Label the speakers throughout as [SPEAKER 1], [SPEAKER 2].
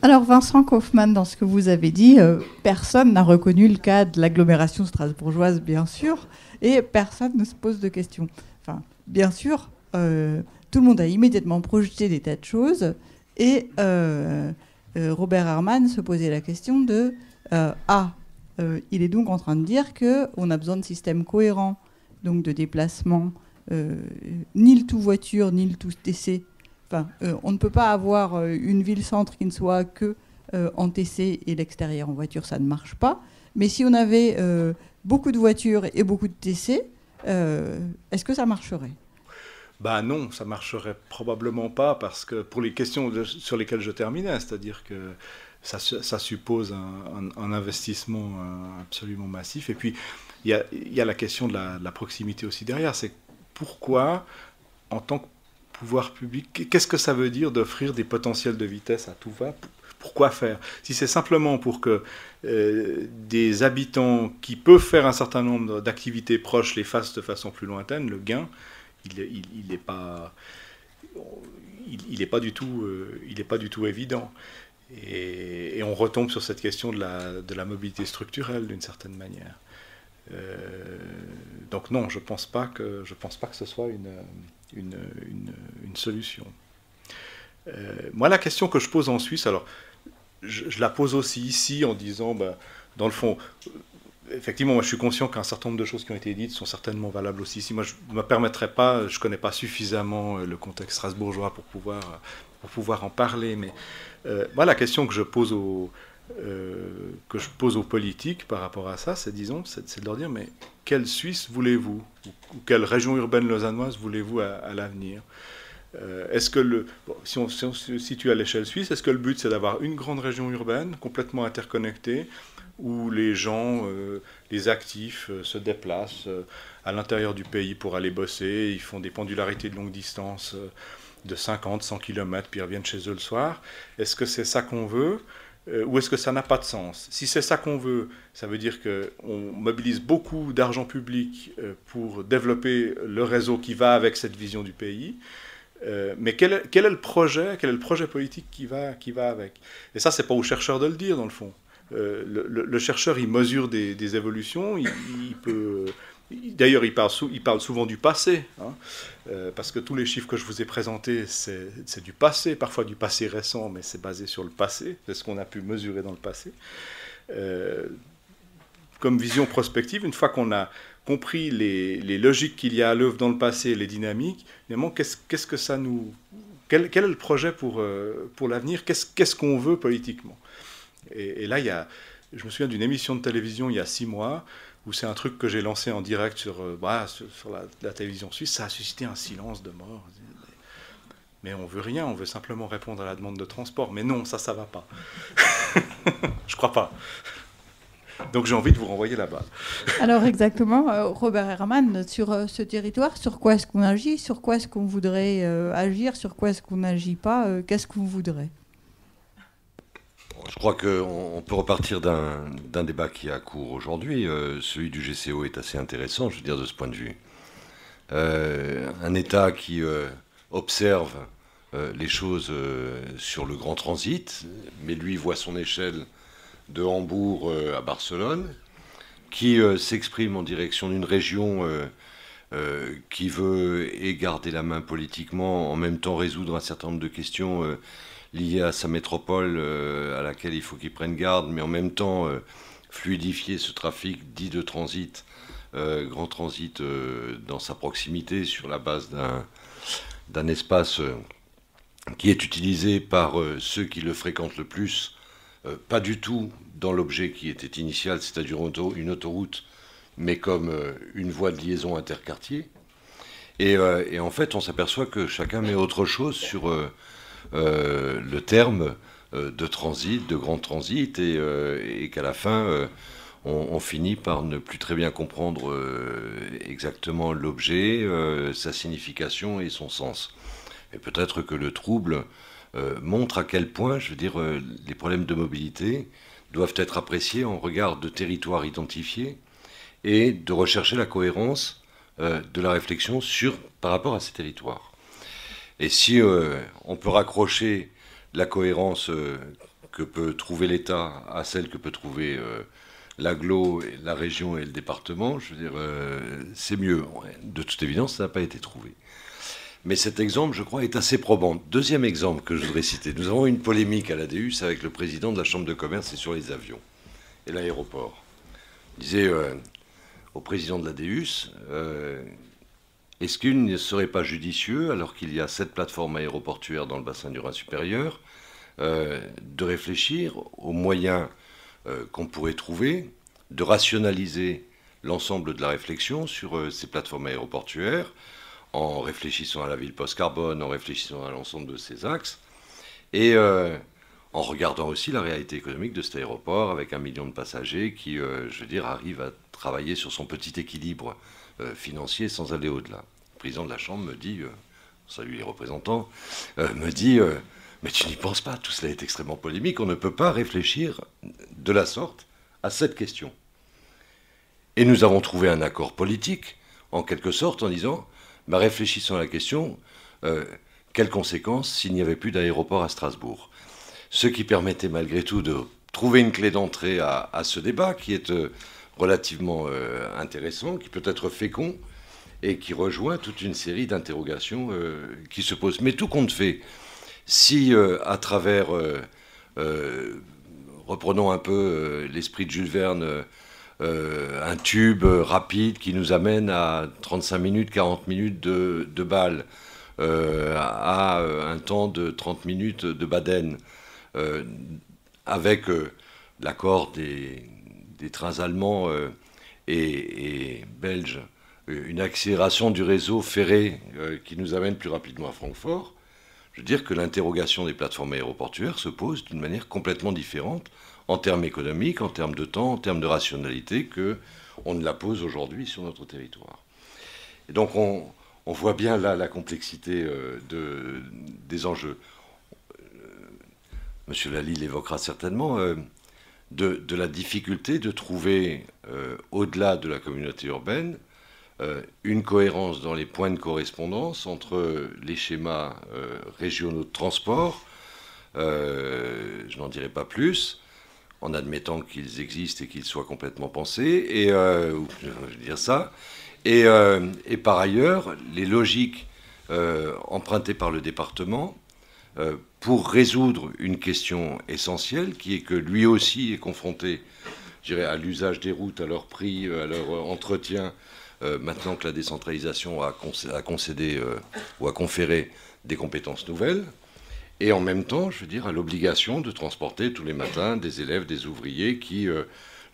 [SPEAKER 1] Alors Vincent Kaufmann, dans ce que vous avez dit, personne n'a reconnu le cas de l'agglomération strasbourgeoise, bien sûr, et personne ne se pose de questions. Enfin, bien sûr, tout le monde a immédiatement projeté des tas de choses, et Robert Herrmann se posait la question de il est donc en train de dire qu'on a besoin de systèmes cohérents, donc de déplacement, ni le tout voiture, ni le tout TC. Enfin, on ne peut pas avoir une ville-centre qui ne soit que en TC et l'extérieur en voiture, ça ne marche pas. Mais si on avait beaucoup de voitures et beaucoup de TC, est-ce que ça marcherait ?
[SPEAKER 2] Bah non, ça marcherait probablement pas, parce que pour les questions sur lesquelles je terminais, c'est-à-dire que ça suppose un investissement absolument massif. Et puis, il y a la question de la proximité aussi derrière. C'est pourquoi, en tant que pouvoir public, qu'est-ce que ça veut dire d'offrir des potentiels de vitesse à tout va ? Pourquoi faire ? Si c'est simplement pour que des habitants qui peuvent faire un certain nombre d'activités proches les fassent de façon plus lointaine, le gain, il n'est pas du tout évident. Et on retombe sur cette question de la mobilité structurelle d'une certaine manière. Donc non, je pense pas que ce soit une solution. Moi, la question que je pose en Suisse, alors je la pose aussi ici en disant, dans le fond, effectivement, moi je suis conscient qu'un certain nombre de choses qui ont été dites sont certainement valables aussi ici. Moi, je ne me permettrai pas, je ne connais pas suffisamment le contexte strasbourgeois pour pouvoir en parler, mais moi, la question que je pose aux politiques par rapport à ça, c'est de leur dire, mais quelle Suisse voulez-vous, ou quelle région urbaine lausannoise voulez-vous à l'avenir ? Est-ce que si on se situe à l'échelle suisse, est-ce que le but c'est d'avoir une grande région urbaine complètement interconnectée, où les gens, les actifs se déplacent à l'intérieur du pays pour aller bosser, ils font des pendularités de longue distance de 50, 100 km, puis ils reviennent chez eux le soir. Est-ce que c'est ça qu'on veut, ou est-ce que ça n'a pas de sens ? Si c'est ça qu'on veut, ça veut dire qu'on mobilise beaucoup d'argent public pour développer le réseau qui va avec cette vision du pays. Mais quel est le projet politique qui va avec ? Et ça, c'est pas aux chercheurs de le dire, dans le fond. Le chercheur, il mesure des évolutions, d'ailleurs, il parle souvent du passé, hein, parce que tous les chiffres que je vous ai présentés, c'est du passé, parfois du passé récent, mais c'est basé sur le passé, c'est ce qu'on a pu mesurer dans le passé. Comme vision prospective, une fois qu'on a compris les logiques qu'il y a à l'œuvre dans le passé, les dynamiques, évidemment, qu'est-ce que ça nous... Quel est le projet pour l'avenir ? Qu'est-ce qu'on veut politiquement ? Et là, je me souviens d'une émission de télévision il y a 6 mois, où c'est un truc que j'ai lancé en direct sur la télévision suisse. Ça a suscité un silence de mort. Mais on veut rien, on veut simplement répondre à la demande de transport. Mais non, ça va pas. Je crois pas. Donc j'ai envie de vous renvoyer la balle.
[SPEAKER 1] Alors exactement, Robert Herrmann, sur ce territoire, sur quoi est-ce qu'on agit ? Sur quoi est-ce qu'on voudrait agir ? Sur quoi est-ce qu'on n'agit pas ? Qu'est-ce qu'on voudrait ?
[SPEAKER 3] Je crois qu'on peut repartir d'un débat qui a cours aujourd'hui. Celui du GCO est assez intéressant, je veux dire, de ce point de vue. Un État qui observe les choses sur le grand transit, mais lui voit son échelle de Hambourg à Barcelone, qui s'exprime en direction d'une région qui veut garder la main politiquement, en même temps résoudre un certain nombre de questions liées à sa métropole à laquelle il faut qu'il prenne garde, mais en même temps fluidifier ce trafic dit de transit, grand transit dans sa proximité sur la base d'un espace qui est utilisé par ceux qui le fréquentent le plus, pas du tout dans l'objet qui était initial, c'est-à-dire une autoroute, mais comme une voie de liaison interquartier. Et en fait, on s'aperçoit que chacun met autre chose sur le terme de transit, de grand transit, et qu'à la fin, on finit par ne plus très bien comprendre exactement l'objet, sa signification et son sens. Et peut-être que le trouble montre à quel point, je veux dire, les problèmes de mobilité doivent être appréciés en regard de territoires identifiés et de rechercher la cohérence de la réflexion par rapport à ces territoires. Et si on peut raccrocher la cohérence que peut trouver l'État à celle que peut trouver l'agglo, la région et le département, je veux dire, c'est mieux. De toute évidence, ça n'a pas été trouvé. Mais cet exemple, je crois, est assez probant. Deuxième exemple que je voudrais citer. Nous avons eu une polémique à l'ADEUS avec le président de la Chambre de commerce et sur les avions et l'aéroport. Il disait au président de l'ADEUS, est-ce qu'il ne serait pas judicieux, alors qu'il y a 7 plateformes aéroportuaires dans le bassin du Rhin supérieur, de réfléchir aux moyens qu'on pourrait trouver de rationaliser l'ensemble de la réflexion sur ces plateformes aéroportuaires, en réfléchissant à la ville post-carbone, en réfléchissant à l'ensemble de ces axes, et en regardant aussi la réalité économique de cet aéroport, avec 1 million de passagers qui, je veux dire, arrivent à travailler sur son petit équilibre financier sans aller au-delà. Le président de la Chambre me dit, salut les représentants, me dit, mais tu n'y penses pas, tout cela est extrêmement polémique, on ne peut pas réfléchir de la sorte à cette question. Et nous avons trouvé un accord politique, en quelque sorte, en disant, bah, réfléchissons à la question, quelles conséquences s'il n'y avait plus d'aéroport à Strasbourg? Ce qui permettait malgré tout de trouver une clé d'entrée à ce débat qui est relativement intéressant, qui peut être fécond et qui rejoint toute une série d'interrogations qui se posent. Mais tout compte fait, si à travers, reprenons un peu l'esprit de Jules Verne, un tube rapide qui nous amène à 35 minutes, 40 minutes de Bâle, à un temps de 30 minutes de Baden, avec l'accord des trains allemands et belges, une accélération du réseau ferré qui nous amène plus rapidement à Francfort, je veux dire que l'interrogation des plateformes aéroportuaires se pose d'une manière complètement différente en termes économiques, en termes de temps, en termes de rationalité, qu'on ne la pose aujourd'hui sur notre territoire. Et donc on voit bien là la complexité des enjeux. Monsieur Lally l'évoquera certainement, de la difficulté de trouver, au-delà de la communauté urbaine, une cohérence dans les points de correspondance entre les schémas régionaux de transport, je n'en dirai pas plus, en admettant qu'ils existent et qu'ils soient complètement pensés, et je vais dire ça, et par ailleurs, les logiques empruntées par le département pour résoudre une question essentielle, qui est que lui aussi est confronté, je dirais, à l'usage des routes, à leur prix, à leur entretien, maintenant que la décentralisation a concédé ou a conféré des compétences nouvelles, et en même temps, je veux dire, à l'obligation de transporter tous les matins des élèves, des ouvriers qui, je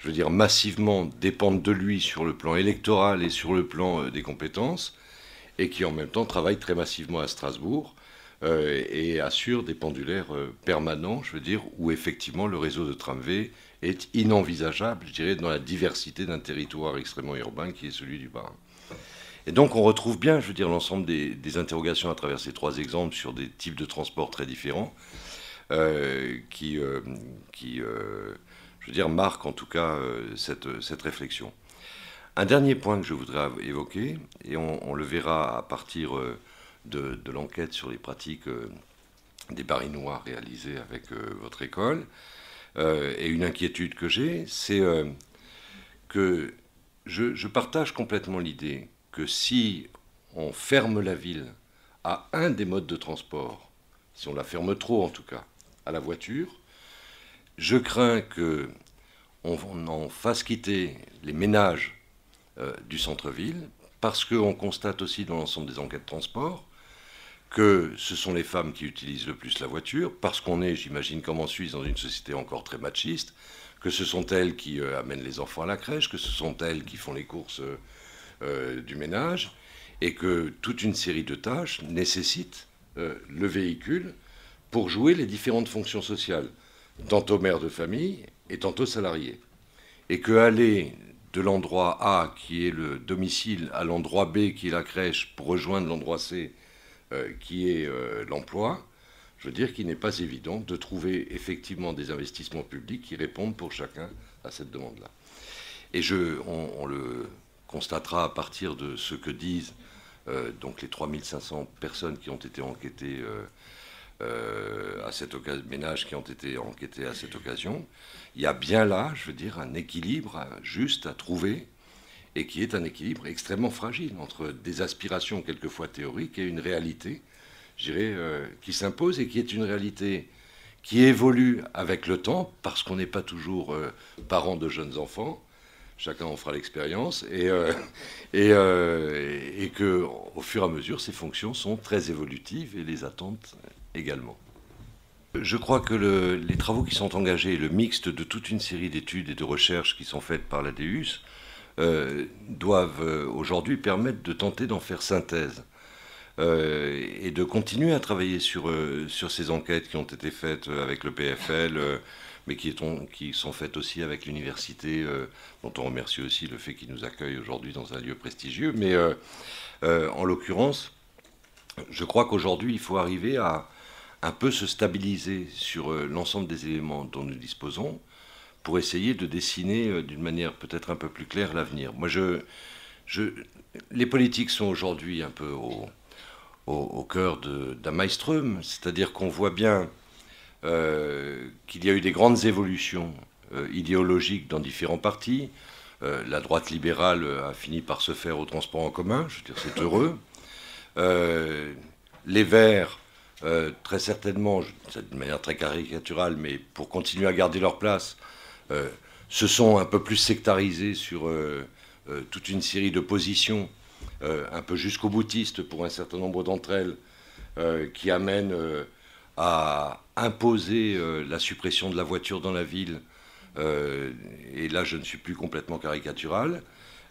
[SPEAKER 3] veux dire, massivement dépendent de lui sur le plan électoral et sur le plan des compétences, et qui en même temps travaillent très massivement à Strasbourg et assurent des pendulaires permanents, je veux dire, où effectivement le réseau de tramway est inenvisageable, je dirais, dans la diversité d'un territoire extrêmement urbain qui est celui du Bas-Rhin. Et donc on retrouve bien, je veux dire, l'ensemble des interrogations à travers ces 3 exemples sur des types de transports très différents qui je veux dire, marquent en tout cas cette réflexion. Un dernier point que je voudrais évoquer, et on le verra à partir de l'enquête sur les pratiques des barinois réalisées avec votre école, et une inquiétude que j'ai, c'est que je partage complètement l'idée que si on ferme la ville à un des modes de transport, si on la ferme trop en tout cas, à la voiture, je crains qu'on en fasse quitter les ménages du centre-ville, parce qu'on constate aussi dans l'ensemble des enquêtes de transport que ce sont les femmes qui utilisent le plus la voiture, parce qu'on est, j'imagine, comme en Suisse, dans une société encore très machiste, que ce sont elles qui amènent les enfants à la crèche, que ce sont elles qui font les courses du ménage, et que toute une série de tâches nécessitent le véhicule pour jouer les différentes fonctions sociales, tantôt mère de famille et tantôt salarié. Et qu'aller de l'endroit A, qui est le domicile, à l'endroit B, qui est la crèche, pour rejoindre l'endroit C, qui est l'emploi, je veux dire qu'il n'est pas évident de trouver effectivement des investissements publics qui répondent pour chacun à cette demande-là. Et on le constatera à partir de ce que disent donc les 3500 personnes qui ont été enquêtées ménages qui ont été enquêtés à cette occasion. Il y a bien là, je veux dire, un équilibre juste à trouver, et qui est un équilibre extrêmement fragile entre des aspirations quelquefois théoriques et une réalité, je dirais, qui s'impose et qui est une réalité qui évolue avec le temps, parce qu'on n'est pas toujours parent de jeunes enfants, chacun en fera l'expérience, et que, au fur et à mesure, ces fonctions sont très évolutives et les attentes également. Je crois que les travaux qui sont engagés, le mixte de toute une série d'études et de recherches qui sont faites par l'ADEUS, doivent aujourd'hui permettre de tenter d'en faire synthèse et de continuer à travailler sur ces enquêtes qui ont été faites avec le PFL, mais qui sont faites aussi avec l'université, dont on remercie aussi le fait qu'ils nous accueillent aujourd'hui dans un lieu prestigieux. Mais en l'occurrence, je crois qu'aujourd'hui, il faut arriver à un peu se stabiliser sur l'ensemble des éléments dont nous disposons pour essayer de dessiner d'une manière peut-être un peu plus claire l'avenir. Moi, les politiques sont aujourd'hui un peu au cœur d'un maelstrom, c'est-à-dire qu'on voit bien qu'il y a eu des grandes évolutions idéologiques dans différents partis. La droite libérale a fini par se faire au transport en commun, je veux dire, c'est heureux. Les Verts, très certainement, de manière très caricaturale, mais pour continuer à garder leur place, se sont un peu plus sectarisés sur toute une série de positions, un peu jusqu'au boutiste pour un certain nombre d'entre elles, qui amènent à imposer la suppression de la voiture dans la ville. Et là, je ne suis plus complètement caricatural.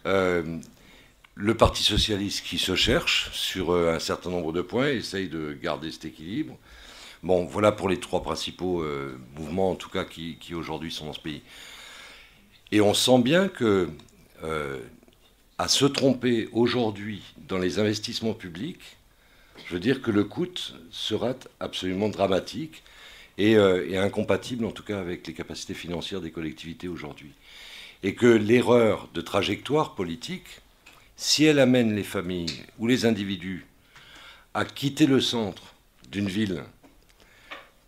[SPEAKER 3] Le Parti socialiste qui se cherche sur un certain nombre de points, essaye de garder cet équilibre. Bon, voilà pour les trois principaux mouvements, en tout cas, qui aujourd'hui sont dans ce pays. Et on sent bien que, à se tromper aujourd'hui dans les investissements publics, je veux dire que le coût sera absolument dramatique et incompatible, en tout cas, avec les capacités financières des collectivités aujourd'hui. Et que l'erreur de trajectoire politique, si elle amène les familles ou les individus à quitter le centre d'une ville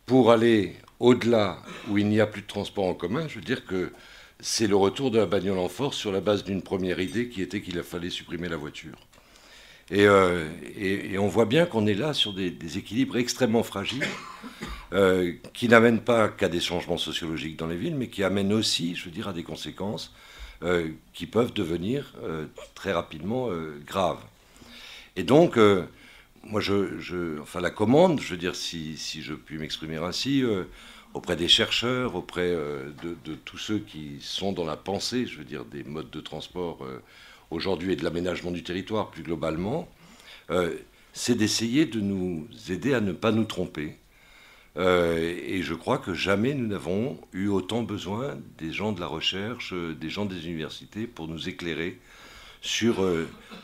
[SPEAKER 3] pour aller au-delà où il n'y a plus de transport en commun, je veux dire que c'est le retour de la bagnole en force sur la base d'une première idée qui était qu'il fallait supprimer la voiture. Et on voit bien qu'on est là sur des équilibres extrêmement fragiles qui n'amènent pas qu'à des changements sociologiques dans les villes, mais qui amènent aussi, je veux dire, à des conséquences qui peuvent devenir très rapidement graves. Et donc, moi, enfin, la commande, je veux dire, si je puis m'exprimer ainsi, auprès des chercheurs, auprès de tous ceux qui sont dans la pensée, je veux dire, des modes de transport aujourd'hui et de l'aménagement du territoire plus globalement, c'est d'essayer de nous aider à ne pas nous tromper. Et je crois que jamais nous n'avons eu autant besoin des gens de la recherche, des gens des universités pour nous éclairer sur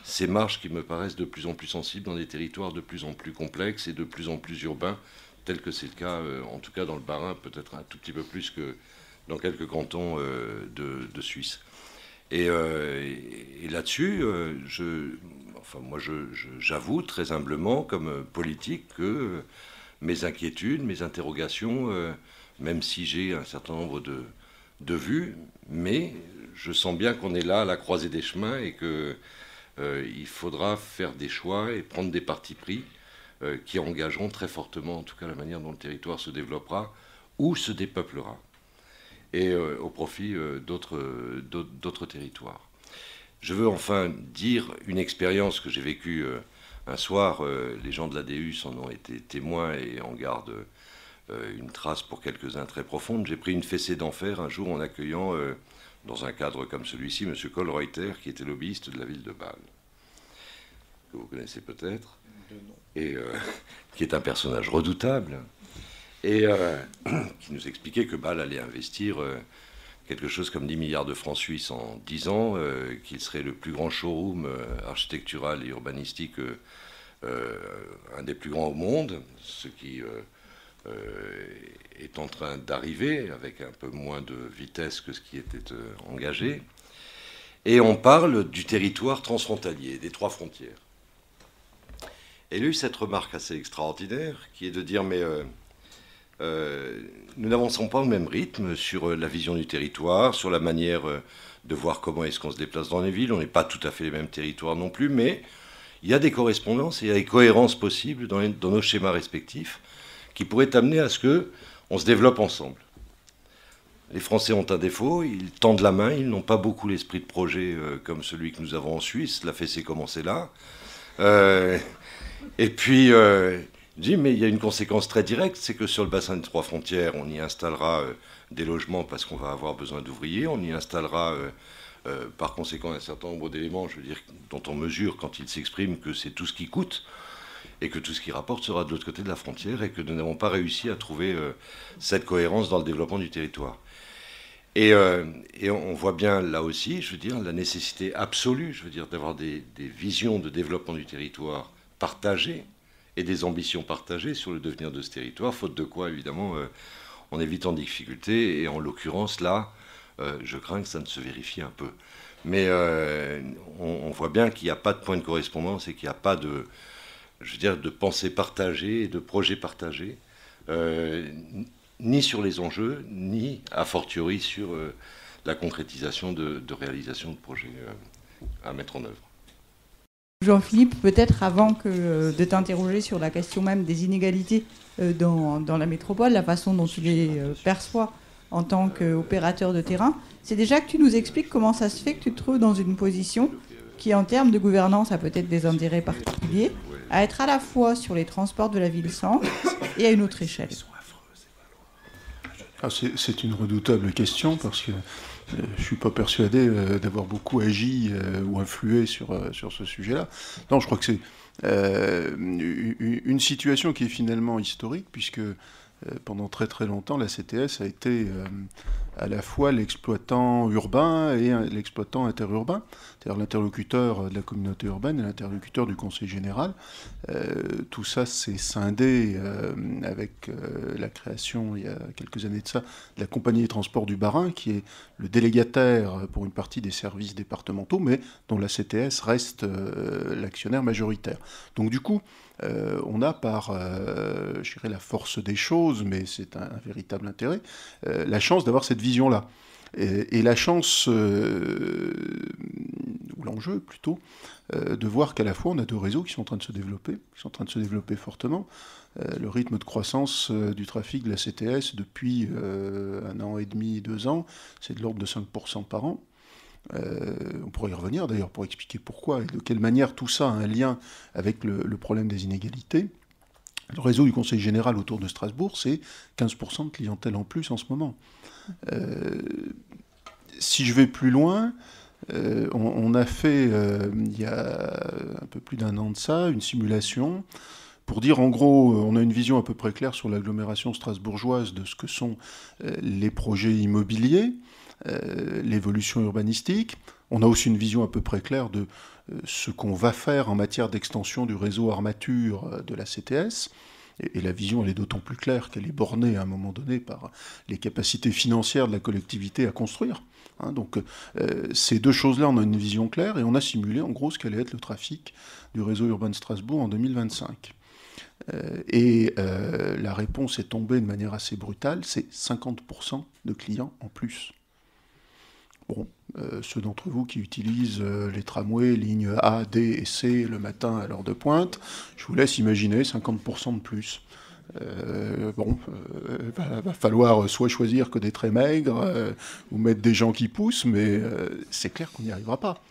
[SPEAKER 3] ces marges qui me paraissent de plus en plus sensibles dans des territoires de plus en plus complexes et de plus en plus urbains, tel que c'est le cas, en tout cas dans le Bas-Rhin, peut-être un tout petit peu plus que dans quelques cantons de Suisse. Et là-dessus, j'avoue très humblement, comme politique, que mes inquiétudes, mes interrogations, même si j'ai un certain nombre de vues, mais je sens bien qu'on est là à la croisée des chemins et qu'il faudra faire des choix et prendre des partis pris qui engageront très fortement, en tout cas, la manière dont le territoire se développera ou se dépeuplera, et au profit d'autres territoires. Je veux enfin dire une expérience que j'ai vécue un soir. Les gens de l'ADEUS en ont été témoins et en gardent une trace pour quelques-uns très profonde. J'ai pris une fessée d'enfer un jour en accueillant, dans un cadre comme celui-ci, M. Kohlreuter, qui était lobbyiste de la ville de Bâle, que vous connaissez peut-être, et qui est un personnage redoutable, et qui nous expliquait que Bâle allait investir quelque chose comme 10 milliards de francs suisses en 10 ans, qu'il serait le plus grand showroom architectural et urbanistique, un des plus grands au monde, ce qui est en train d'arriver avec un peu moins de vitesse que ce qui était engagé. Et on parle du territoire transfrontalier, des trois frontières. Et il a eu cette remarque assez extraordinaire qui est de dire mais nous n'avançons pas au même rythme sur la vision du territoire, sur la manière de voir comment est-ce qu'on se déplace dans les villes. On n'est pas tout à fait les mêmes territoires non plus, mais il y a des correspondances et il y a des cohérences possibles dans nos schémas respectifs qui pourraient amener à ce qu'on se développe ensemble. Les Français ont un défaut, ils tendent la main, ils n'ont pas beaucoup l'esprit de projet comme celui que nous avons en Suisse. La fessée commençait là. Et puis, je dis, mais il y a une conséquence très directe, c'est que sur le bassin des Trois Frontières, on y installera des logements parce qu'on va avoir besoin d'ouvriers, on y installera par conséquent un certain nombre d'éléments, je veux dire, dont on mesure quand ils s'expriment que c'est tout ce qui coûte et que tout ce qui rapporte sera de l'autre côté de la frontière et que nous n'avons pas réussi à trouver cette cohérence dans le développement du territoire. Et on voit bien là aussi, je veux dire, la nécessité absolue, je veux dire, d'avoir des visions de développement du territoire partagées et des ambitions partagées sur le devenir de ce territoire, faute de quoi, évidemment, on est vite en difficulté. Et en l'occurrence, là, je crains que ça ne se vérifie un peu. Mais on voit bien qu'il n'y a pas de point de correspondance et qu'il n'y a pas de, je veux dire, de pensée partagée et de projet partagé. Ni sur les enjeux, ni a fortiori sur la concrétisation de réalisation de projets à mettre en œuvre.
[SPEAKER 1] Jean-Philippe, peut-être avant de t'interroger sur la question même des inégalités dans la métropole, la façon dont tu les perçois en tant qu'opérateur de terrain, c'est déjà que tu nous expliques comment ça se fait que tu te trouves dans une position qui, en termes de gouvernance, a peut-être des intérêts particuliers, à être à la fois sur les transports de la ville-centre et à une autre échelle.
[SPEAKER 4] C'est une redoutable question parce que je ne suis pas persuadé d'avoir beaucoup agi ou influé sur ce sujet-là. Non, je crois que c'est une situation qui est finalement historique puisque pendant très très longtemps, la CTS a été à la fois l'exploitant urbain et l'exploitant interurbain, c'est-à-dire l'interlocuteur de la communauté urbaine et l'interlocuteur du conseil général. Tout ça s'est scindé avec la création, il y a quelques années de ça, de la compagnie des transports du Bas-Rhin, qui est le délégataire pour une partie des services départementaux, mais dont la CTS reste l'actionnaire majoritaire. Donc du coup, on a par, je dirais, la force des choses, mais c'est un véritable intérêt, la chance d'avoir cette vision-là. Et la chance, ou l'enjeu plutôt, de voir qu'à la fois on a deux réseaux qui sont en train de se développer, fortement. Le rythme de croissance du trafic de la CTS depuis 1 an et demi, 2 ans, c'est de l'ordre de 5% par an. On pourrait y revenir d'ailleurs pour expliquer pourquoi et de quelle manière tout ça a un lien avec le problème des inégalités. Le réseau du Conseil général autour de Strasbourg, c'est 15% de clientèle en plus en ce moment. Si je vais plus loin, on a fait, il y a un peu plus d'1 an de ça, une simulation pour dire, en gros, on a une vision à peu près claire sur l'agglomération strasbourgeoise de ce que sont les projets immobiliers, l'évolution urbanistique. On a aussi une vision à peu près claire de ce qu'on va faire en matière d'extension du réseau armature de la CTS. Et la vision, elle est d'autant plus claire qu'elle est bornée à un moment donné par les capacités financières de la collectivité à construire. Donc ces deux choses-là, on a une vision claire et on a simulé en gros ce qu'allait être le trafic du réseau urbain de Strasbourg en 2025. La réponse est tombée de manière assez brutale, c'est 50% de clients en plus. Bon, ceux d'entre vous qui utilisent les tramways, lignes A, D et C le matin à l'heure de pointe, je vous laisse imaginer 50% de plus. Va falloir soit choisir que des très maigres ou mettre des gens qui poussent, mais c'est clair qu'on n'y arrivera pas.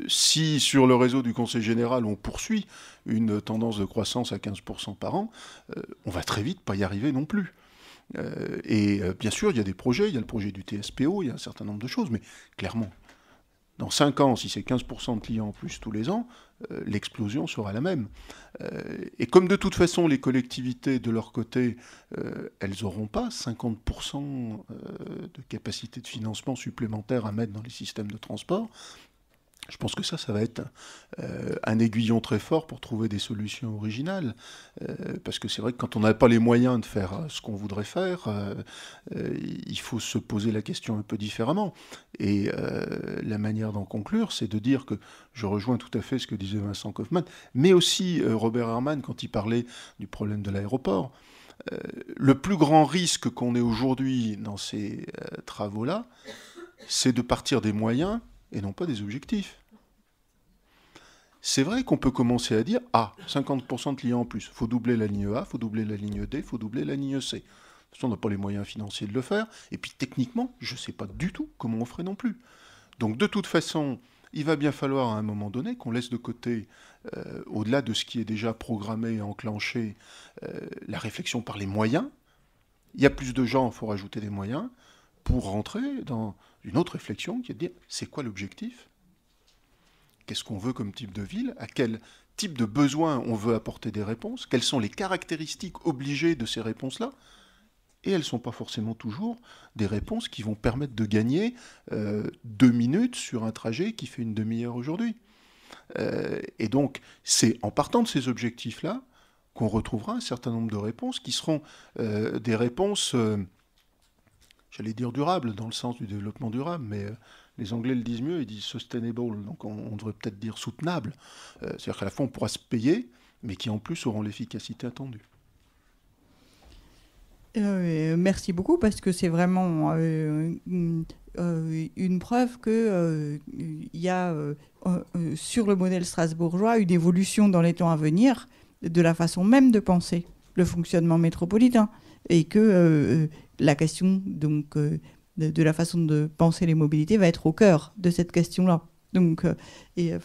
[SPEAKER 4] Si sur le réseau du Conseil général on poursuit une tendance de croissance à 15% par an, on va très vite pas y arriver non plus. Bien sûr, il y a des projets, il y a le projet du TSPO, il y a un certain nombre de choses, mais clairement, dans 5 ans, si c'est 15% de clients en plus tous les ans, l'explosion sera la même. Et comme de toute façon, les collectivités, de leur côté, elles n'auront pas 50% de capacité de financement supplémentaire à mettre dans les systèmes de transport, Je pense que ça va être un aiguillon très fort pour trouver des solutions originales. Parce que c'est vrai que quand on n'a pas les moyens de faire ce qu'on voudrait faire, il faut se poser la question un peu différemment. Et la manière d'en conclure, c'est de dire que je rejoins tout à fait ce que disait Vincent Kaufmann, mais aussi Robert Herrmann quand il parlait du problème de l'aéroport. Le plus grand risque qu'on ait aujourd'hui dans ces travaux-là, c'est de partir des moyens et non pas des objectifs. C'est vrai qu'on peut commencer à dire « Ah, 50% de clients en plus, il faut doubler la ligne A, il faut doubler la ligne D, il faut doubler la ligne C. » De toute façon, on n'a pas les moyens financiers de le faire. Et puis techniquement, je ne sais pas du tout comment on ferait non plus. Donc de toute façon, il va bien falloir à un moment donné qu'on laisse de côté, au-delà de ce qui est déjà programmé et enclenché, la réflexion par les moyens. Il y a plus de gens, il faut rajouter des moyens pour rentrer dans une autre réflexion qui est de dire c'est quoi l'objectif ? Qu'est-ce qu'on veut comme type de ville ? À quel type de besoin on veut apporter des réponses ? Quelles sont les caractéristiques obligées de ces réponses-là ? Et elles ne sont pas forcément toujours des réponses qui vont permettre de gagner 2 minutes sur un trajet qui fait une demi-heure aujourd'hui. Et donc, c'est en partant de ces objectifs-là qu'on retrouvera un certain nombre de réponses qui seront des réponses... j'allais dire durable, dans le sens du développement durable, mais les Anglais le disent mieux, ils disent sustainable, donc on devrait peut-être dire soutenable. C'est-à-dire qu'à la fois on pourra se payer, mais qui en plus auront l'efficacité attendue.
[SPEAKER 1] Merci beaucoup, parce que c'est vraiment une preuve qu'il y a sur le modèle strasbourgeois une évolution dans les temps à venir de la façon même de penser le fonctionnement métropolitain, et que la question donc, de la façon de penser les mobilités va être au cœur de cette question-là. Donc, et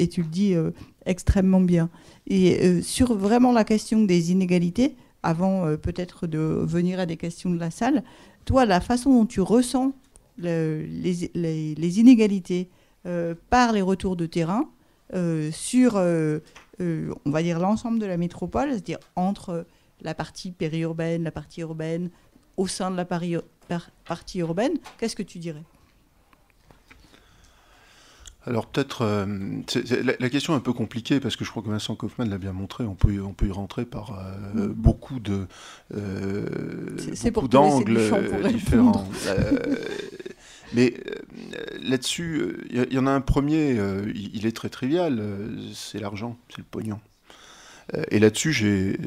[SPEAKER 1] tu le dis extrêmement bien. Et sur vraiment la question des inégalités, avant peut-être de venir à des questions de la salle, toi, la façon dont tu ressens les inégalités par les retours de terrain sur, on va dire, l'ensemble de la métropole, c'est-à-dire entre la partie périurbaine, la partie urbaine, au sein de la partie urbaine, qu'est-ce que tu dirais ?
[SPEAKER 4] Alors peut-être, la question est un peu compliquée, parce que je crois que Vincent Kaufmann l'a bien montré, on peut y rentrer par beaucoup d'angles différents. Mais là-dessus, il y en a un premier, il est très trivial, c'est l'argent, c'est le pognon. Et là-dessus, j'ai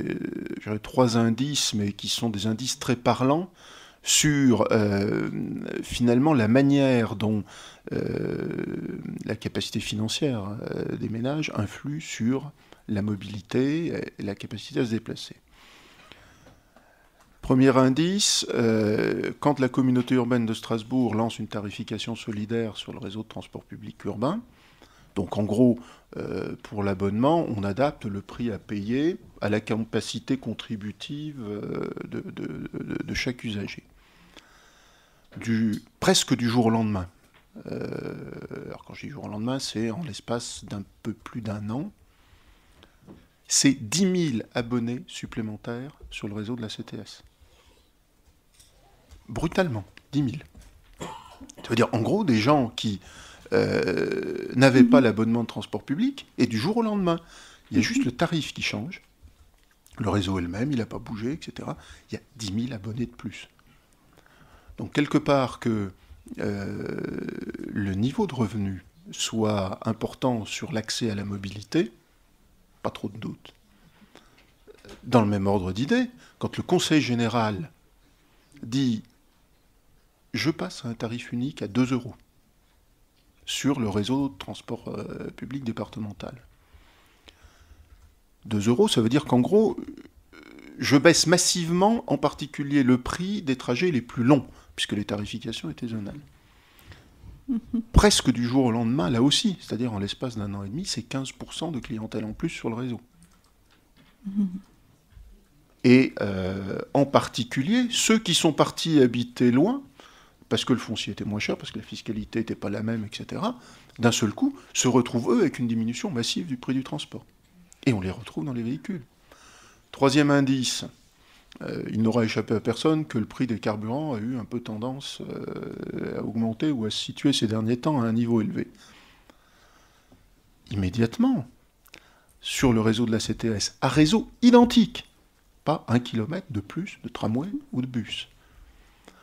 [SPEAKER 4] 3 indices, mais qui sont des indices très parlants, sur finalement la manière dont la capacité financière des ménages influe sur la mobilité et la capacité à se déplacer. Premier indice, quand la communauté urbaine de Strasbourg lance une tarification solidaire sur le réseau de transport public urbain, donc en gros, pour l'abonnement, on adapte le prix à payer à la capacité contributive de chaque usager. Presque du jour au lendemain. Alors quand je dis jour au lendemain, c'est en l'espace d'un peu plus d'1 an. C'est 10 000 abonnés supplémentaires sur le réseau de la CTS. Brutalement, 10 000. Ça veut dire en gros des gens qui n'avaient pas l'abonnement de transport public, et du jour au lendemain, il y a juste le tarif qui change. Le réseau est le même, il n'a pas bougé, etc. Il y a 10 000 abonnés de plus. Donc quelque part que le niveau de revenu soit important sur l'accès à la mobilité, pas trop de doute. Dans le même ordre d'idée, quand le Conseil général dit « je passe à un tarif unique à 2 € sur le réseau de transport public départemental », 2 €, ça veut dire qu'en gros, je baisse massivement, en particulier le prix des trajets les plus longs, puisque les tarifications étaient zonales. Presque du jour au lendemain, là aussi, c'est-à-dire en l'espace d'1 an et demi, c'est 15% de clientèle en plus sur le réseau. Et en particulier, ceux qui sont partis habiter loin, parce que le foncier était moins cher, parce que la fiscalité n'était pas la même, etc., d'un seul coup, se retrouvent, eux, avec une diminution massive du prix du transport. Et on les retrouve dans les véhicules. Troisième indice, il n'aura échappé à personne que le prix des carburants a eu un peu tendance à augmenter ou à se situer ces derniers temps à un niveau élevé. immédiatement sur le réseau de la CTS, à réseau identique, pas 1 kilomètre de plus de tramway ou de bus.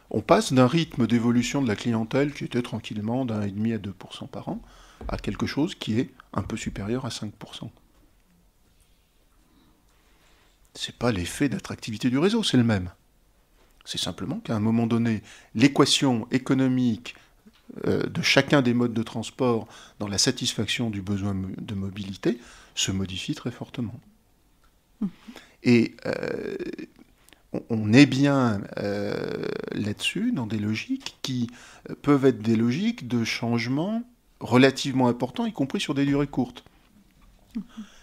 [SPEAKER 4] On passe d'un rythme d'évolution de la clientèle qui était tranquillement d'1,5 à 2% par an à quelque chose qui est un peu supérieur à 5%. C'est pas l'effet d'attractivité du réseau, c'est le même. C'est simplement qu'à un moment donné, l'équation économique de chacun des modes de transport dans la satisfaction du besoin de mobilité se modifie très fortement. Et on est bien là-dessus, dans des logiques qui peuvent être des logiques de changement relativement importants, y compris sur des durées courtes.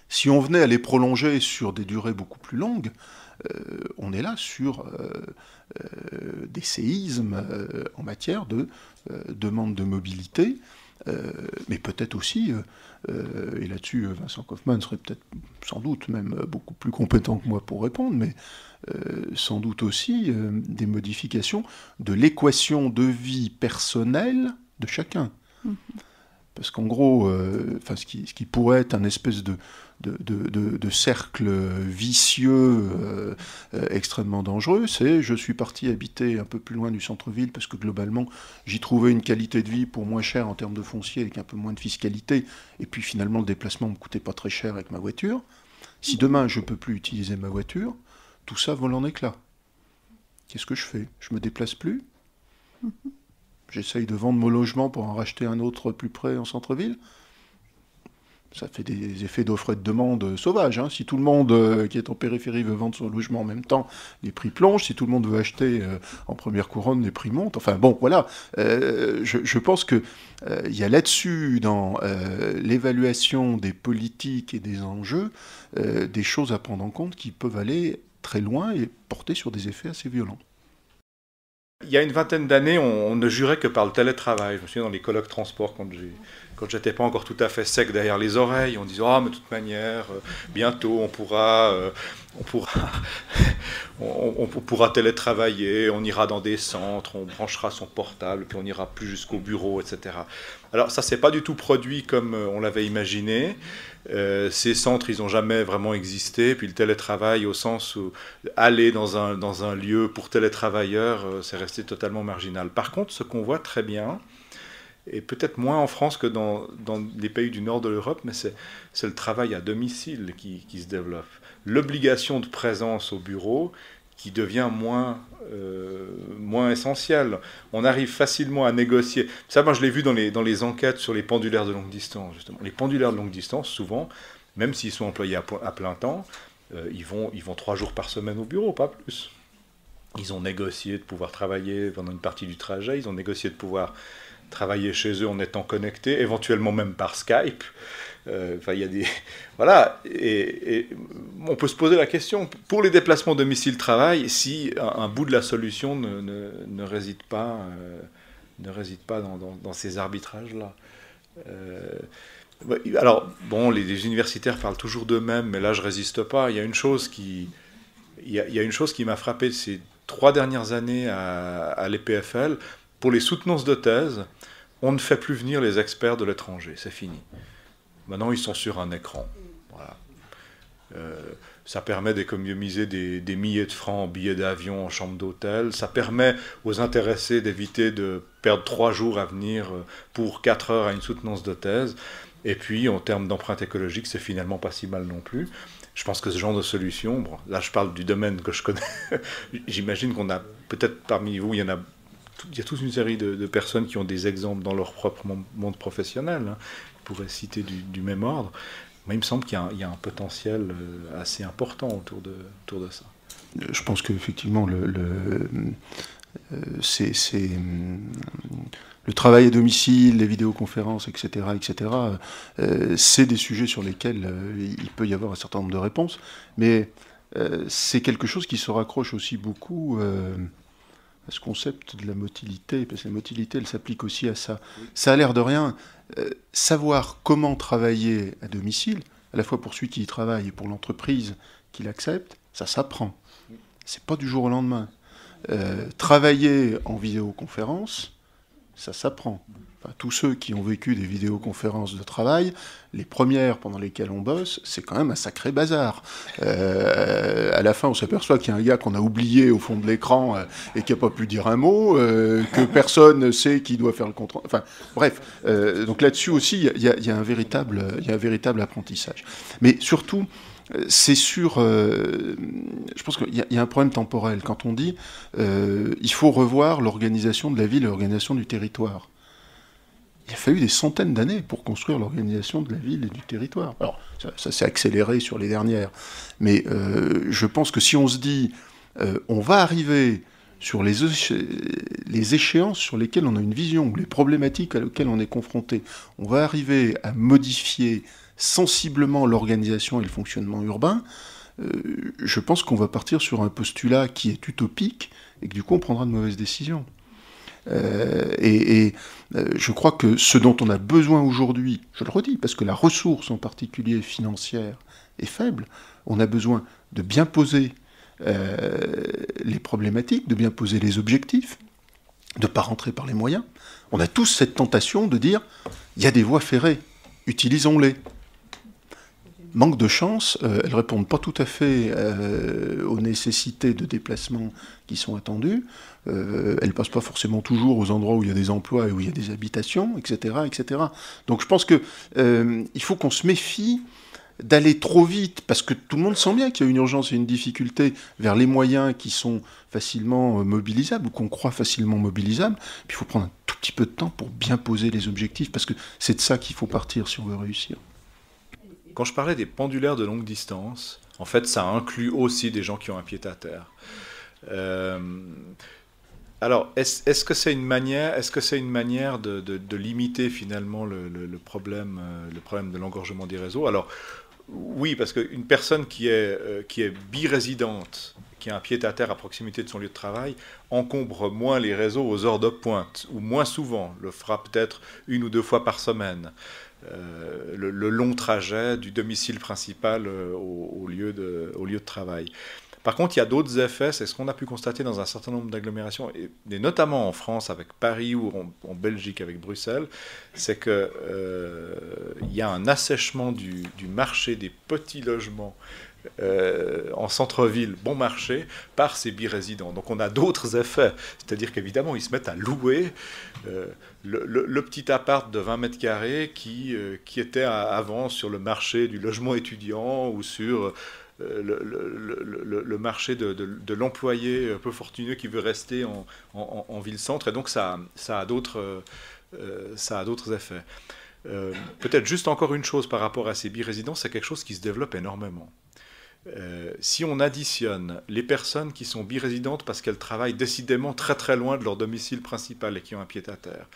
[SPEAKER 4] Si on venait à les prolonger sur des durées beaucoup plus longues, on est là sur des séismes en matière de demande de mobilité, mais peut-être aussi, et là-dessus Vincent Kaufmann serait peut-être sans doute même beaucoup plus compétent que moi pour répondre, mais sans doute aussi des modifications de l'équation de vie personnelle de chacun. Parce qu'en gros, ce qui pourrait être un espèce de cercle vicieux extrêmement dangereux, c'est je suis parti habiter un peu plus loin du centre-ville parce que globalement j'y trouvais une qualité de vie pour moins cher en termes de foncier avec un peu moins de fiscalité, et puis finalement le déplacement ne me coûtait pas très cher avec ma voiture. Si demain je ne peux plus utiliser ma voiture, tout ça vole en éclats. Qu'est-ce que je fais? Je me déplace plus? J'essaye de vendre mon logement pour en racheter un autre plus près en centre-ville. Ça fait des effets d'offre et de demande sauvages. Si tout le monde qui est en périphérie veut vendre son logement en même temps, les prix plongent. Si tout le monde veut acheter en première couronne, les prix montent. Enfin bon, voilà. Je pense qu'il y a là-dessus, dans l'évaluation des politiques et des enjeux, des choses à prendre en compte qui peuvent aller très loin et porter sur des effets assez violents.
[SPEAKER 2] Il y a une vingtaine d'années, on ne jurait que par le télétravail. Je me souviens dans les colloques transport, quand j'étais pas encore tout à fait sec derrière les oreilles, on disait « Ah, mais de toute manière, bientôt on pourra télétravailler, on ira dans des centres, on branchera son portable, puis on n'ira plus jusqu'au bureau, etc. » Alors ça, c'est pas du tout produit comme on l'avait imaginé. Ces centres, ils n'ont jamais vraiment existé. Puis le télétravail, au sens où aller dans un lieu pour télétravailleurs, c'est resté totalement marginal. Par contre, ce qu'on voit très bien, et peut-être moins en France que dans les pays du nord de l'Europe, mais c'est le travail à domicile qui se développe. L'obligation de présence au bureau qui devient moins essentielle. On arrive facilement à négocier. Ça, moi, je l'ai vu dans les enquêtes sur les pendulaires de longue distance, justement. Les pendulaires de longue distance, souvent, même s'ils sont employés à plein temps, ils vont 3 jours par semaine au bureau, pas plus. Ils ont négocié de pouvoir travailler pendant une partie du trajet, ils ont négocié de pouvoir travailler chez eux en étant connectés, éventuellement même par Skype. Il y a des... Voilà, et on peut se poser la question, pour les déplacements domicile-travail, si un bout de la solution ne réside pas dans ces arbitrages-là. Alors, bon, les universitaires parlent toujours d'eux-mêmes, mais là, je ne résiste pas. Il y a une chose qui m'a frappé ces 3 dernières années à l'EPFL. Pour les soutenances de thèse, on ne fait plus venir les experts de l'étranger, c'est fini. Maintenant, ils sont sur un écran. Voilà. Ça permet d'économiser des milliers de francs en billets d'avion, en chambre d'hôtel. Ça permet aux intéressés d'éviter de perdre 3 jours à venir pour 4 heures à une soutenance de thèse. Et puis, en termes d'empreinte écologique, c'est finalement pas si mal non plus. Je pense que ce genre de solution, bon, là je parle du domaine que je connais, j'imagine qu'on a peut-être parmi vous, il y a toute une série de personnes qui ont des exemples dans leur propre monde professionnel, hein, je pourrais citer du même ordre. Mais il me semble qu'il y a un potentiel assez important autour de ça.
[SPEAKER 4] Je pense qu'effectivement, le travail à domicile, les vidéoconférences, etc., c'est des sujets sur lesquels il peut y avoir un certain nombre de réponses, mais c'est quelque chose qui se raccroche aussi beaucoup à ce concept de la motilité, parce que la motilité, elle s'applique aussi à ça. Ça a l'air de rien. Savoir comment travailler à domicile, à la fois pour celui qui y travaille et pour l'entreprise qui l'accepte, ça s'apprend. C'est pas du jour au lendemain. Travailler en vidéoconférence, ça s'apprend. enfin, tous ceux qui ont vécu des vidéoconférences de travail, les premières pendant lesquelles on bosse, c'est quand même un sacré bazar. À la fin, on s'aperçoit qu'il y a un gars qu'on a oublié au fond de l'écran et qui n'a pas pu dire un mot, que personne ne sait qui doit faire le contrôle. Enfin, bref. Donc là-dessus aussi, il y a un véritable apprentissage. Mais surtout, c'est sur... je pense qu'il y a un problème temporel. Quand on dit il faut revoir l'organisation de la ville et l'organisation du territoire. Il a fallu des centaines d'années pour construire l'organisation de la ville et du territoire. Alors, ça s'est accéléré sur les dernières. Mais je pense que si on se dit on va arriver sur les échéances sur lesquelles on a une vision, ou les problématiques auxquelles on est confronté, on va arriver à modifier sensiblement l'organisation et le fonctionnement urbain, je pense qu'on va partir sur un postulat qui est utopique et que du coup on prendra de mauvaises décisions. Je crois que ce dont on a besoin aujourd'hui, je le redis, parce que la ressource en particulier financière est faible, on a besoin de bien poser les problématiques, de bien poser les objectifs, de ne pas rentrer par les moyens. On a tous cette tentation de dire il y a des voies ferrées, utilisons-les. Manque de chance, elles ne répondent pas tout à fait aux nécessités de déplacement qui sont attendues. Elles ne passent pas forcément toujours aux endroits où il y a des emplois et où il y a des habitations, etc. etc. Donc je pense qu'il faut qu'on se méfie d'aller trop vite, parce que tout le monde sent bien qu'il y a une urgence et une difficulté vers les moyens qui sont facilement mobilisables, ou qu'on croit facilement mobilisables. Puis il faut prendre un tout petit peu de temps pour bien poser les objectifs, parce que c'est de ça qu'il faut partir si on veut réussir.
[SPEAKER 2] Quand je parlais des pendulaires de longue distance, en fait, ça inclut aussi des gens qui ont un pied-à-terre. Alors, est-ce que c'est une manière de limiter finalement le problème de l'engorgement des réseaux? Alors, oui, parce qu'une personne qui est birésidente, qui a un pied-à-terre à proximité de son lieu de travail, encombre moins les réseaux aux heures de pointe, ou moins souvent, le fera peut-être 1 ou 2 fois par semaine. Le long trajet du domicile principal au lieu de travail. Par contre, il y a d'autres effets, c'est ce qu'on a pu constater dans un certain nombre d'agglomérations, et notamment en France avec Paris ou en Belgique avec Bruxelles, c'est qu'il y a un assèchement du marché des petits logements en centre-ville, bon marché, par ces birésidents. Donc on a d'autres effets, c'est-à-dire qu'évidemment ils se mettent à louer le petit appart de 20 mètres carrés qui était avant sur le marché du logement étudiant ou sur le marché de l'employé peu fortuné qui veut rester en ville-centre, et donc ça a d'autres effets. Peut-être juste encore une chose par rapport à ces birésidents, c'est quelque chose qui se développe énormément. Si on additionne les personnes qui sont birésidentes parce qu'elles travaillent décidément très très loin de leur domicile principal et qui ont un pied-à-terre,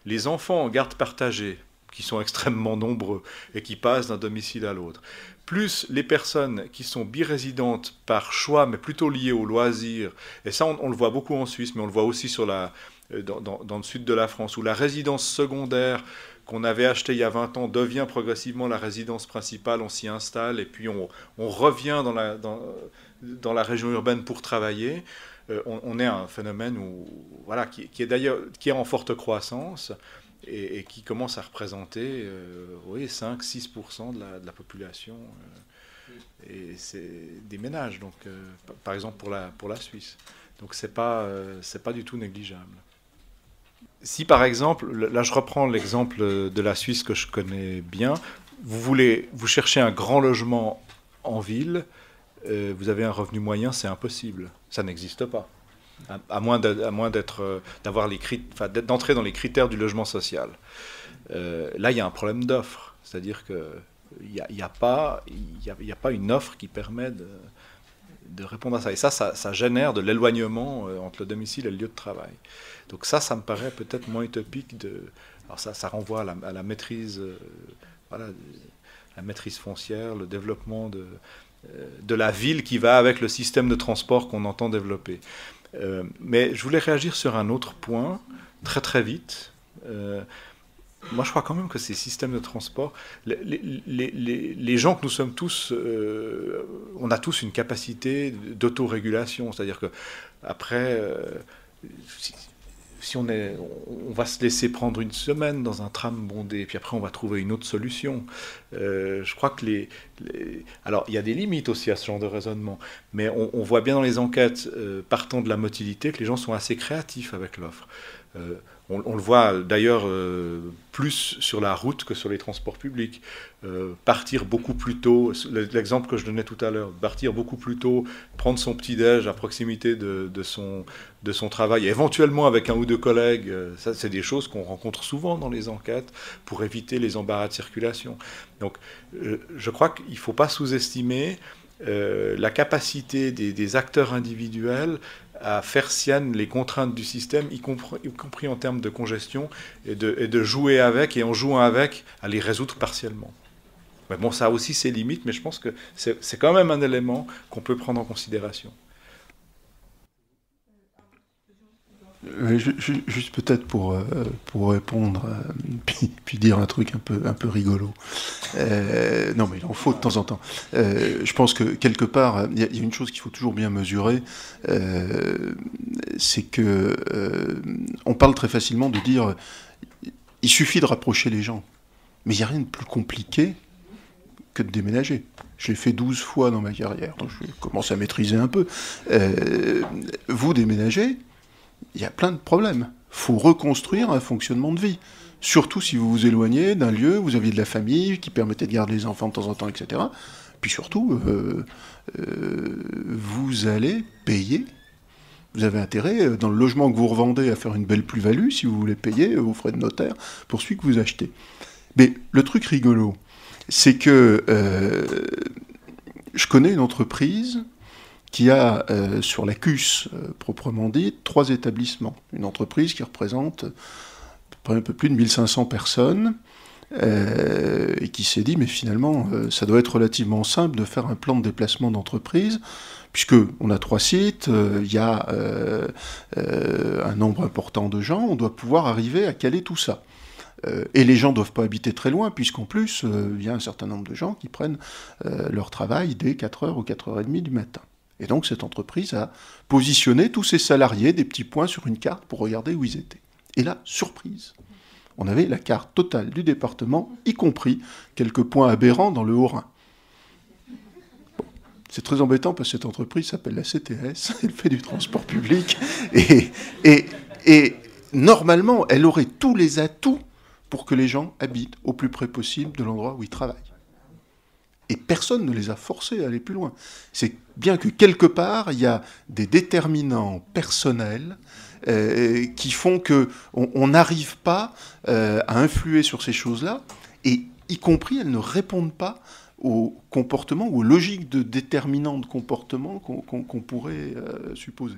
[SPEAKER 2] les enfants en garde partagée, qui sont extrêmement nombreux et qui passent d'un domicile à l'autre, plus les personnes qui sont birésidentes par choix, mais plutôt liées au loisir, et ça on le voit beaucoup en Suisse, mais on le voit aussi dans le sud de la France, où la résidence secondaire qu'on avait achetée il y a 20 ans devient progressivement la résidence principale, on s'y installe, et puis on revient dans la région urbaine pour travailler. On est à un phénomène qui est en forte croissance, et qui commence à représenter 5-6% de la population. Et c'est des ménages, donc, par exemple pour la Suisse. Donc c'est pas du tout négligeable. Si par exemple, là je reprends l'exemple de la Suisse que je connais bien, vous cherchez un grand logement en ville, vous avez un revenu moyen, c'est impossible, ça n'existe pas. À moins d'entrer dans les critères du logement social. Là, il y a un problème d'offre, c'est-à-dire qu'il n'y a pas une offre qui permet de répondre à ça. Et ça génère de l'éloignement entre le domicile et le lieu de travail. Donc ça me paraît peut-être moins utopique. Alors ça renvoie à la maîtrise, la maîtrise foncière, le développement de la ville qui va avec le système de transport qu'on entend développer. Mais je voulais réagir sur un autre point, très très vite. Moi, je crois quand même que ces systèmes de transport, les gens que nous sommes tous, on a tous une capacité d'autorégulation. C'est-à-dire que après, si on va se laisser prendre une semaine dans un tram bondé, puis après on va trouver une autre solution. Je crois que alors il y a des limites aussi à ce genre de raisonnement, mais on voit bien dans les enquêtes partant de la motilité que les gens sont assez créatifs avec l'offre. On le voit d'ailleurs plus sur la route que sur les transports publics. Partir beaucoup plus tôt, l'exemple que je donnais tout à l'heure, partir beaucoup plus tôt, prendre son petit-déj à proximité de son travail, éventuellement avec un ou deux collègues, ça c'est des choses qu'on rencontre souvent dans les enquêtes pour éviter les embarras de circulation. Donc je crois qu'il ne faut pas sous-estimer la capacité des acteurs individuels à faire sienne les contraintes du système, y compris en termes de congestion, et de jouer avec, et en jouant avec, à les résoudre partiellement. Mais bon, ça a aussi ses limites, mais je pense que c'est quand même un élément qu'on peut prendre en considération.
[SPEAKER 4] Juste peut-être pour répondre, puis dire un truc un peu rigolo. Non, mais il en faut de temps en temps. Je pense que quelque part, il y a une chose qu'il faut toujours bien mesurer, c'est que on parle très facilement de dire il suffit de rapprocher les gens, mais il n'y a rien de plus compliqué que de déménager. Je l'ai fait 12 fois dans ma carrière, donc je commence à maîtriser un peu. Vous déménagez, il y a plein de problèmes. Il faut reconstruire un fonctionnement de vie. Surtout si vous vous éloignez d'un lieu, vous aviez de la famille qui permettait de garder les enfants de temps en temps, etc. Puis surtout, vous allez payer. Vous avez intérêt, dans le logement que vous revendez, à faire une belle plus-value, si vous voulez payer vos frais de notaire pour celui que vous achetez. Mais le truc rigolo, c'est que je connais une entreprise qui a, sur la CUS proprement dit, 3 établissements. Une entreprise qui représente un peu plus de 1500 personnes, et qui s'est dit, mais finalement, ça doit être relativement simple de faire un plan de déplacement d'entreprise, puisqu'on a 3 sites, il y a un nombre important de gens, on doit pouvoir arriver à caler tout ça. Et les gens ne doivent pas habiter très loin, puisqu'en plus, il y a un certain nombre de gens qui prennent leur travail dès 4h ou 4h30 du matin. Et donc cette entreprise a positionné tous ses salariés, des petits points sur une carte pour regarder où ils étaient. Et là, surprise, on avait la carte totale du département, y compris quelques points aberrants dans le Haut-Rhin. Bon, c'est très embêtant parce que cette entreprise s'appelle la CTS, elle fait du transport public, et normalement, elle aurait tous les atouts pour que les gens habitent au plus près possible de l'endroit où ils travaillent. Et personne ne les a forcés à aller plus loin. C'est bien que quelque part, il y a des déterminants personnels qui font qu'on n'arrive pas à influer sur ces choses-là, et y compris, elles ne répondent pas aux comportements ou aux logiques de déterminants de comportement qu'on pourrait supposer.